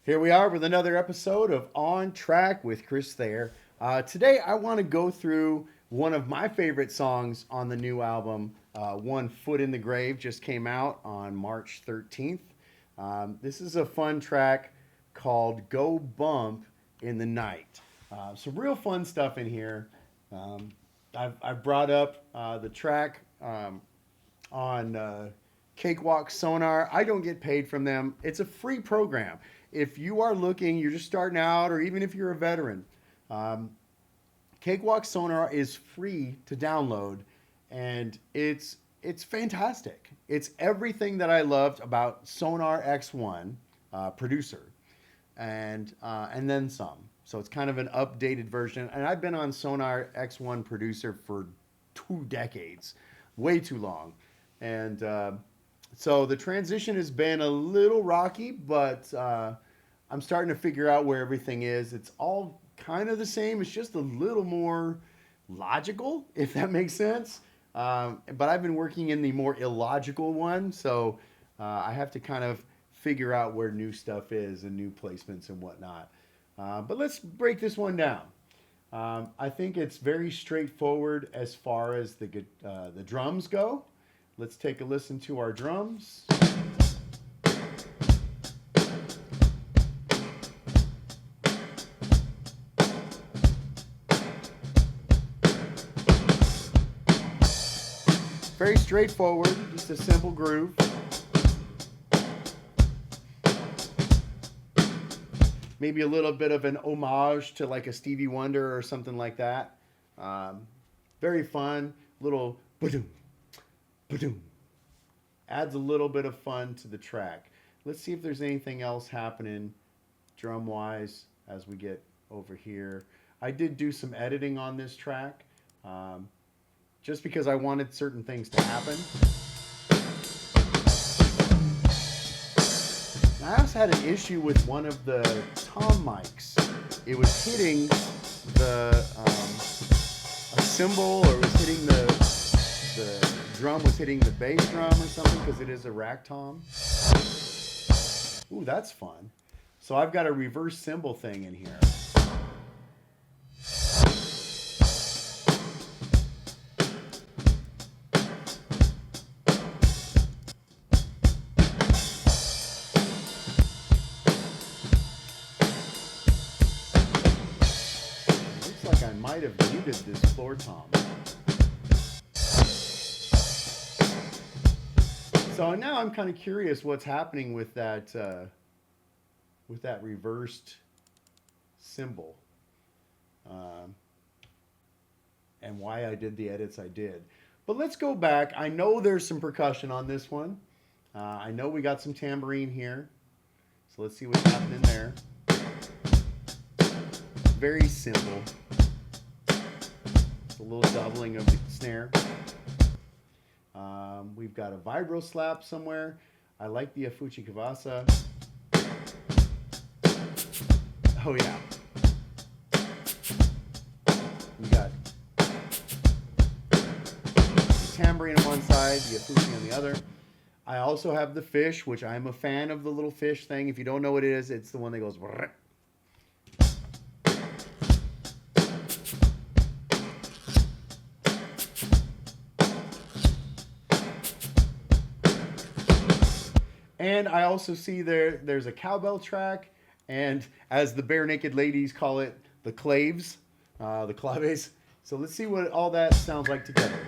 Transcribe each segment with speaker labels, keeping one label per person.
Speaker 1: Here we are with another episode of On Track with Chris Thayer. Today, I want to go through one of my favorite songs on the new album, One Foot in the Grave, just came out on March 13th. This is a fun track called Go Bump in the Night. Some real fun stuff in here. Um, I've brought up the track on Cakewalk Sonar. I don't get paid from them. It's a free program. If you are looking, you're just starting out, or even if you're a veteran, um, Cakewalk Sonar is free to download, and it's fantastic. It's everything that I loved about Sonar X1 producer, and then some. So it's kind of an updated version. And I've been on Sonar X1 producer for 2 decades, way too long, and so the transition has been a little rocky, but I'm starting to figure out where everything is. It's all kind of the same. It's just a little more logical, if that makes sense. But I've been working in the more illogical one, so I have to kind of figure out where new stuff is and new placements and whatnot. But let's break this one down. I think it's very straightforward as far as the drums go. Let's take a listen to our drums. Very straightforward, just a simple groove. Maybe a little bit of an homage to like a Stevie Wonder or something like that. Very fun, little ba-doom, ba-doom. Adds a little bit of fun to the track. Let's see if there's anything else happening drum wise as we get over here. I did do some editing on this track just because I wanted certain things to happen. I also had an issue with one of the tom mics. It was hitting a cymbal, or it was hitting the drum was hitting the bass drum or something, because it is a rack tom. Ooh, that's fun. So I've got a reverse cymbal thing in here. Looks like I might have muted this floor tom. So now I'm kind of curious what's happening with that reversed cymbal, and why I did the edits I did. But let's go back. I know there's some percussion on this one. I know we got some tambourine here. So let's see what's happening there. Very simple. It's a little doubling of the snare. We've got a vibro slap somewhere. I like the Afuchi Kavasa. Oh yeah. We got the tambourine on one side, the Afuchi on the other. I also have the fish, which I'm a fan of the little fish thing. If you don't know what it is, it's the one that goes. And I also see there's a cowbell track, and as the Bare Naked Ladies call it, the claves, the claves. So let's see what all that sounds like together.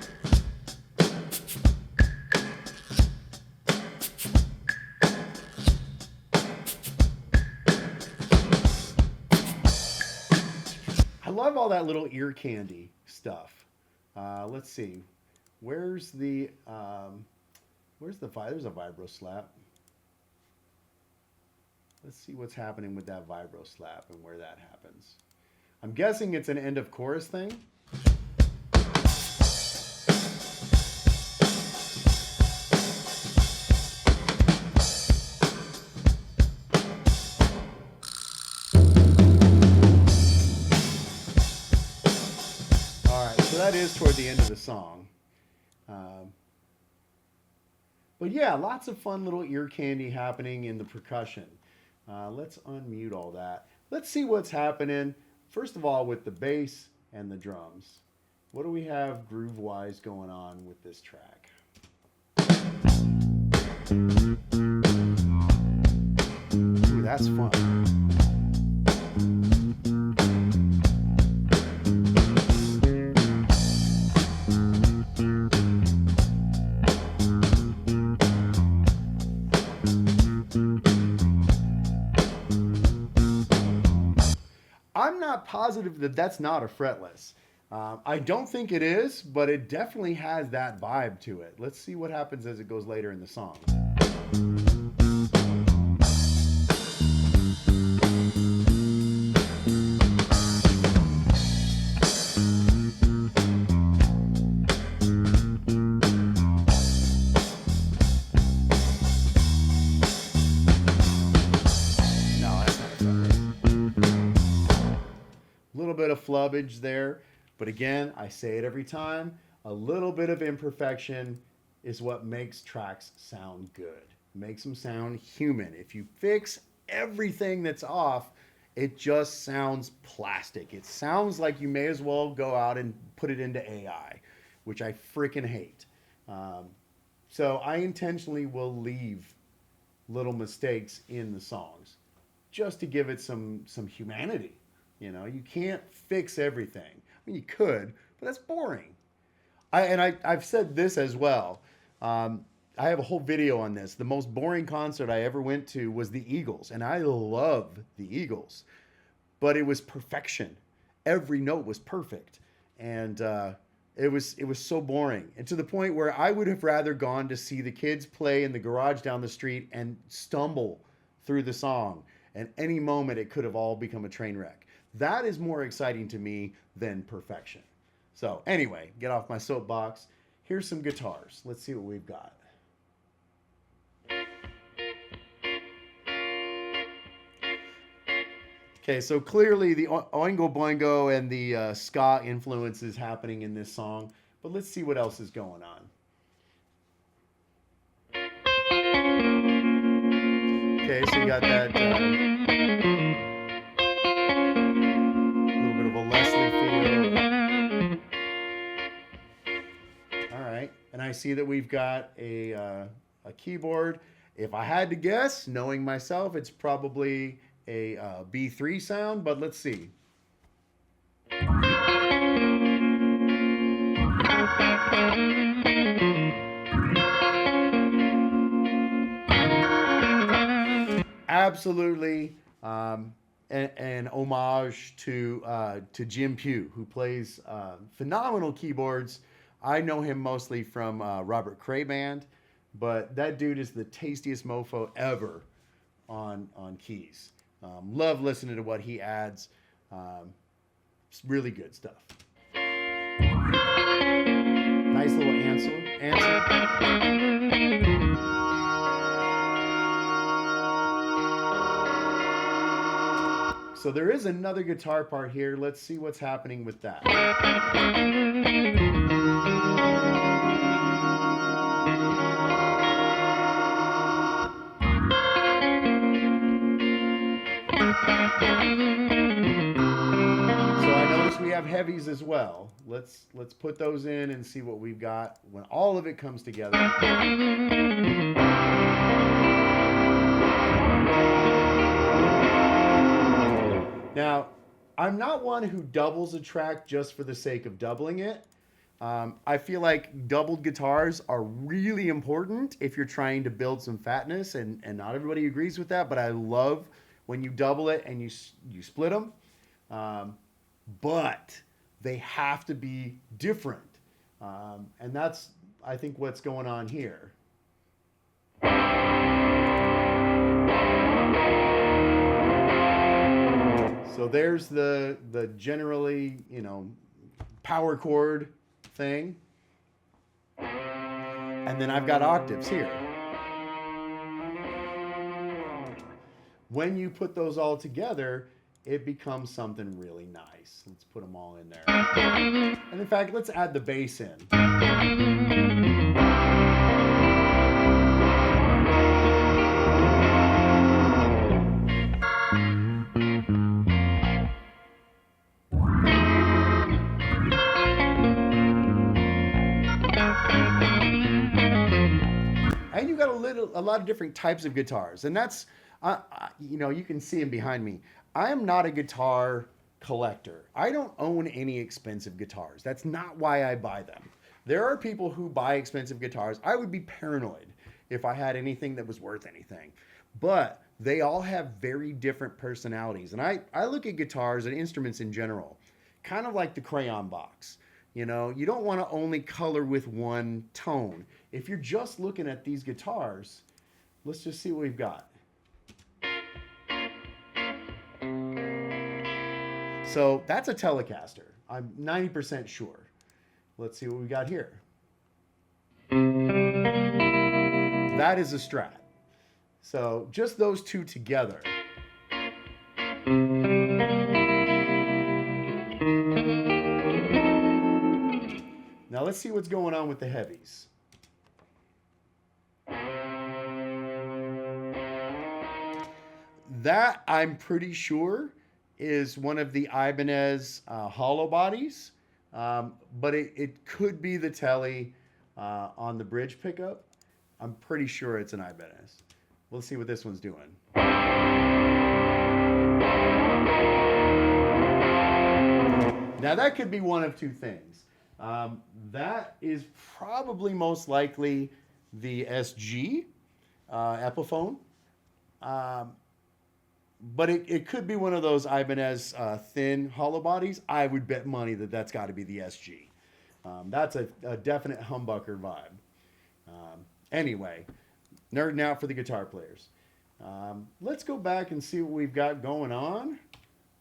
Speaker 1: I love all that little ear candy stuff. Let's see, where's the there's a vibro slap. Let's see what's happening with that vibro slap and where that happens. I'm guessing it's an end of chorus thing. All right, so that is toward the end of the song. But yeah, lots of fun little ear candy happening in the percussion. Let's unmute all that. Let's see what's happening. First of all, with the bass and the drums. What do we have groove-wise going on with this track? Ooh, that's fun. I'm not positive that that's not a fretless. I don't think it is, but it definitely has that vibe to it. Let's see what happens as it goes later in the song. A little bit of flubbage there, but again, I say it every time, a little bit of imperfection is what makes tracks sound good, makes them sound human. If you fix everything that's off, it just sounds plastic. It sounds like you may as well go out and put it into AI, which I freaking hate. So I intentionally will leave little mistakes in the songs just to give it some humanity. You know, you can't fix everything. I mean, you could, but that's boring. I've said this as well. I have a whole video on this. The most boring concert I ever went to was the Eagles, and I love the Eagles, but it was perfection. Every note was perfect, and it was so boring, and to the point where I would have rather gone to see the kids play in the garage down the street and stumble through the song, and any moment it could have all become a train wreck. That is more exciting to me than perfection. So anyway, get off my soapbox. Here's some guitars. Let's see what we've got. Okay, so clearly the Oingo Boingo and the ska influence is happening in this song, but let's see what else is going on. Okay, so you got that little bit of a Leslie feel. All right, and I see that we've got a keyboard. If I had to guess, knowing myself, it's probably a B3 sound, but let's see. Absolutely an homage to Jim Pugh, who plays phenomenal keyboards. I know him mostly from Robert Cray Band, but that dude is the tastiest mofo ever on keys. Love listening to what he adds. It's really good stuff. Nice little answer. So there is another guitar part here. Let's see what's happening with that. So I notice we have heavies as well. Let's put those in and see what we've got when all of it comes together. Now, I'm not one who doubles a track just for the sake of doubling it. I feel like doubled guitars are really important if you're trying to build some fatness, and not everybody agrees with that, but I love when you double it and you split them. But they have to be different. And that's, I think, what's going on here. So there's the generally, power chord thing. And then I've got octaves here. When you put those all together, it becomes something really nice. Let's put them all in there. And in fact, let's add the bass in. a lot of different types of guitars, and that's, you can see them behind me. I am not a guitar collector. I don't own any expensive guitars. That's not why I buy them. There are people who buy expensive guitars. I would be paranoid if I had anything that was worth anything. But they all have very different personalities. And I look at guitars and instruments in general, kind of like the crayon box. You don't want to only color with one tone. If you're just looking at these guitars, let's just see what we've got. So that's a Telecaster. I'm 90% sure. Let's see what we got here. That is a Strat. So just those two together. Now let's see what's going on with the heavies. That, I'm pretty sure, is one of the Ibanez hollow bodies, but it could be the Tele on the bridge pickup. I'm pretty sure it's an Ibanez. Let's see what this one's doing. Now that could be one of two things. That is probably most likely the SG Epiphone. But it could be one of those Ibanez thin hollow bodies. I would bet money that that's got to be the SG. That's a definite humbucker vibe. Anyway, nerding out for the guitar players. Let's go back and see what we've got going on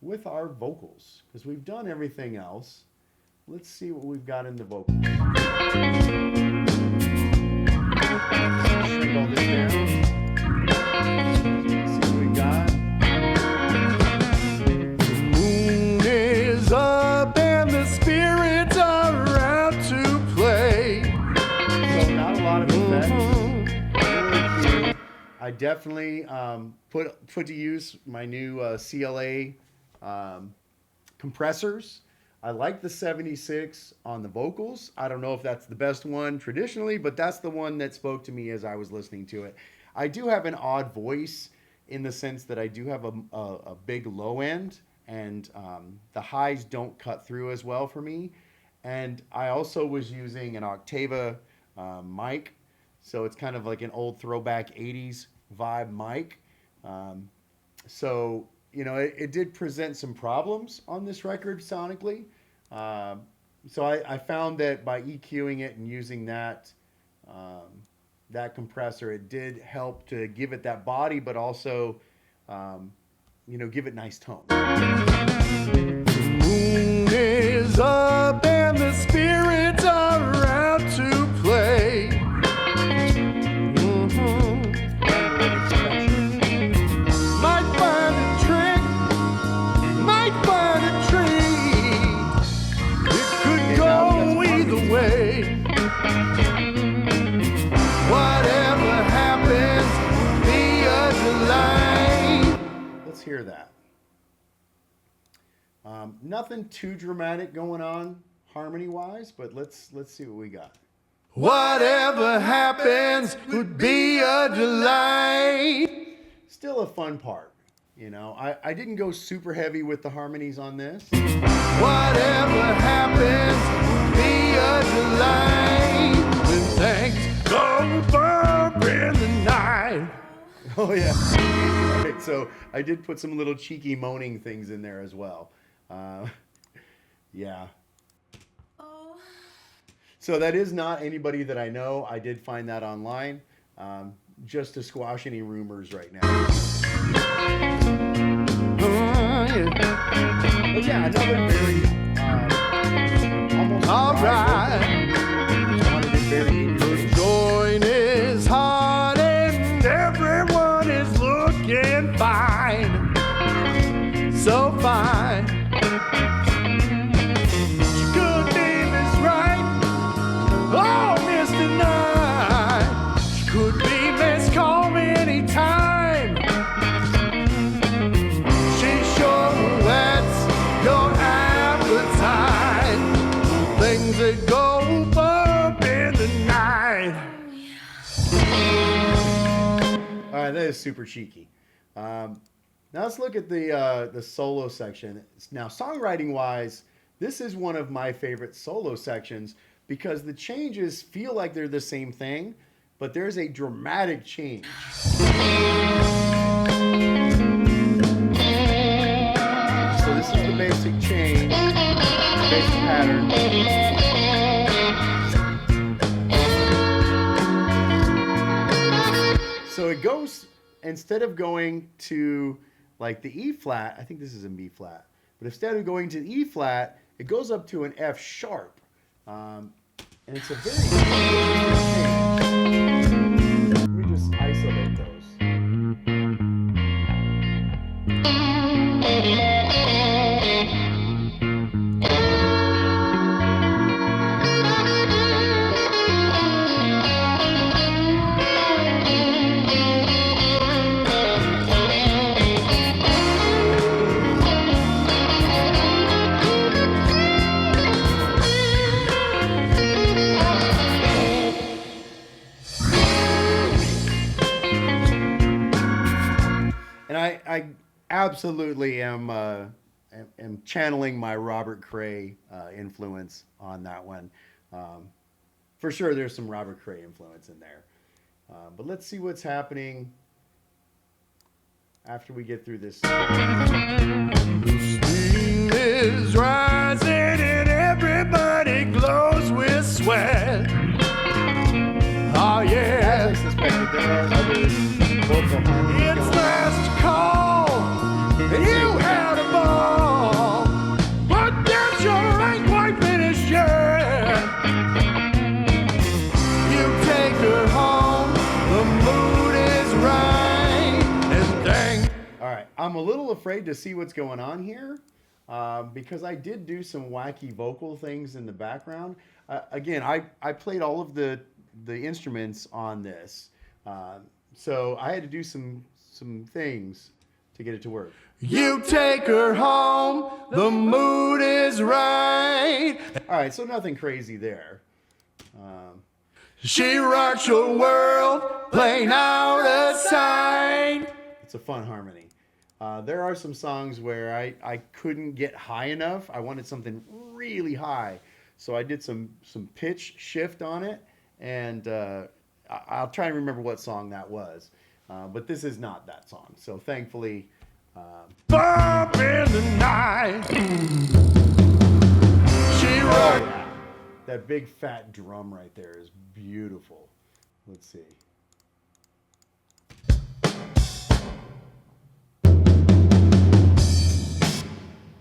Speaker 1: with our vocals, because we've done everything else. Let's see what we've got in the vocals. Shrink all this down. See what we've got. The moon is up and the spirits are out to play. So not a lot of effects. Really cute. I definitely put to use my new CLA compressors. I like the 76 on the vocals. I don't know if that's the best one traditionally, but that's the one that spoke to me as I was listening to it. I do have an odd voice in the sense that I do have a big low end, and the highs don't cut through as well for me. And I also was using an Octava mic, so it's kind of like an old throwback 80s vibe mic. So it did present some problems on this record sonically. So I found that by EQing it and using that compressor, it did help to give it that body, but also, give it nice tone. The moon is up and the spirits are out to play. Hear that. Nothing too dramatic going on harmony wise, but let's see what we got. Whatever happens would be a delight. Still a fun part, I didn't go super heavy with the harmonies on this. Whatever happens would be a delight when things go bump in the night. Oh yeah. Right, so I did put some little cheeky moaning things in there as well. Yeah. Oh. So that is not anybody that I know. I did find that online, just to squash any rumors right now. Yeah. But yeah, another very almost all right. The joint is hot and everyone is looking fine, so fine. Your good name is right. Oh, Mr. Knight. She could be Miss Call me anytime. right, that is super cheeky. Now let's look at the solo section. Now, songwriting wise, this is one of my favorite solo sections because the changes feel like they're the same thing, but there's a dramatic change. So this is the basic change, basic pattern. So it goes, instead of going to like the E flat, I think this is a B flat, but instead of going to E flat, it goes up to an F sharp. And it's a very interesting change. Let me just isolate those. And I absolutely am channeling my Robert Cray influence on that one. For sure, there's some Robert Cray influence in there. But let's see what's happening after we get through this.
Speaker 2: The steam is rising and everybody glows with sweat. Oh yeah.
Speaker 1: As I suspected, there are other vocal harmonies.
Speaker 2: It's last call, and you had a ball, but that sure ain't quite finished yet. You take her home, the mood is right, and dang.
Speaker 1: All right, I'm a little afraid to see what's going on here because I did do some wacky vocal things in the background. Again, I played all of the instruments on this, so I had to do some things to get it to work.
Speaker 2: You take her home, the mood is right.
Speaker 1: All right, so nothing crazy there.
Speaker 2: She rocks your world, playing out a sign.
Speaker 1: It's a fun harmony. There are some songs where I couldn't get high enough. I wanted something really high, so I did some pitch shift on it, and I'll try and remember what song that was. But this is not that song, so thankfully.
Speaker 2: Bump in the night. She rocked.
Speaker 1: Yeah. That big fat drum right there is beautiful. Let's see.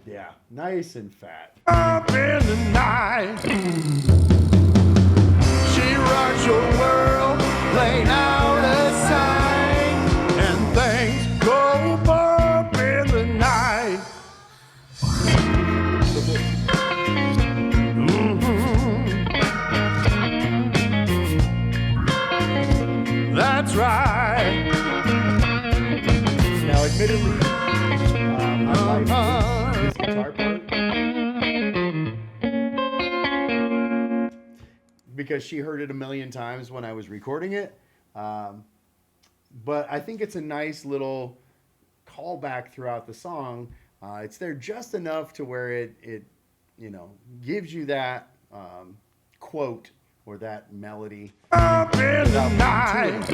Speaker 1: Yeah, nice and fat.
Speaker 2: Up in the night. She rocks your world, playing out a sign, and things go bump in the night. That's right.
Speaker 1: Now, admittedly, I like this guitar part because she heard it a million times when I was recording it. But I think it's a nice little callback throughout the song. It's there just enough to where it gives you that quote or that melody.
Speaker 2: Up in the night.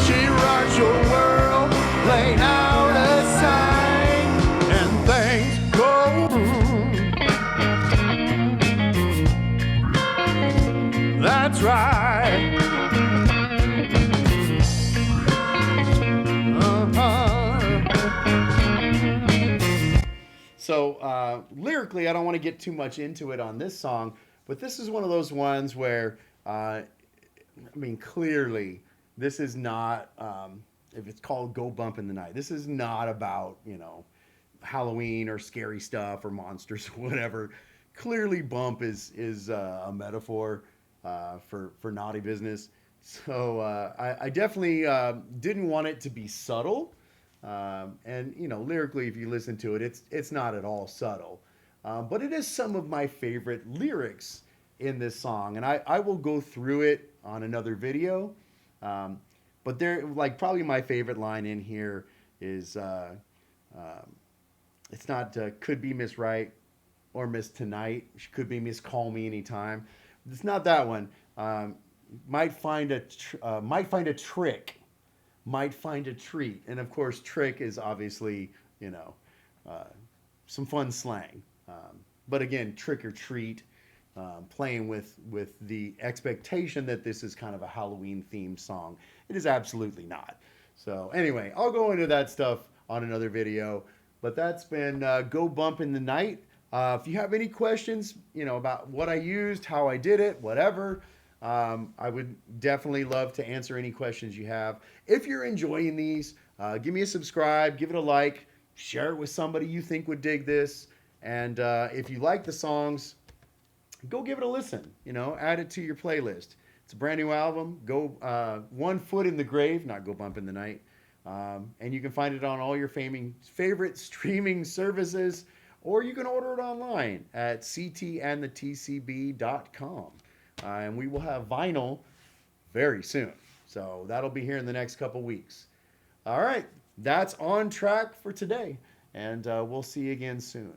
Speaker 2: She rocks your world, playing out a sign, and things go. That's right.
Speaker 1: So lyrically, I don't want to get too much into it on this song, but this is one of those ones where, clearly, this is not, if it's called Go Bump in the Night, this is not about, Halloween or scary stuff or monsters or whatever. Clearly, bump is a metaphor for naughty business. So I definitely didn't want it to be subtle. And lyrically, if you listen to it, it's not at all subtle. But it is some of my favorite lyrics in this song, and I will go through it on another video. But they're like probably my favorite line in here is it's not could be Miss Right or Miss Tonight. She could be Miss Call Me Anytime. It's not that one. Might find a trick, might find a treat, and of course, trick is obviously uh, some fun slang. But again, trick or treat, playing with the expectation that this is kind of a Halloween themed song. It is absolutely not. So anyway, I'll go into that stuff on another video. But that's been Go Bump in the Night. If you have any questions, about what I used, how I did it, whatever, I would definitely love to answer any questions you have. If you're enjoying these, give me a subscribe, give it a like, share it with somebody you think would dig this. And if you like the songs, go give it a listen. Add it to your playlist. It's a brand new album. Go One Foot in the Grave, not Go Bump in the Night. And you can find it on all your favorite streaming services, or you can order it online at ctandthetcb.com. And we will have vinyl very soon. So that'll be here in the next couple weeks. All right, that's On Track for today. And we'll see you again soon.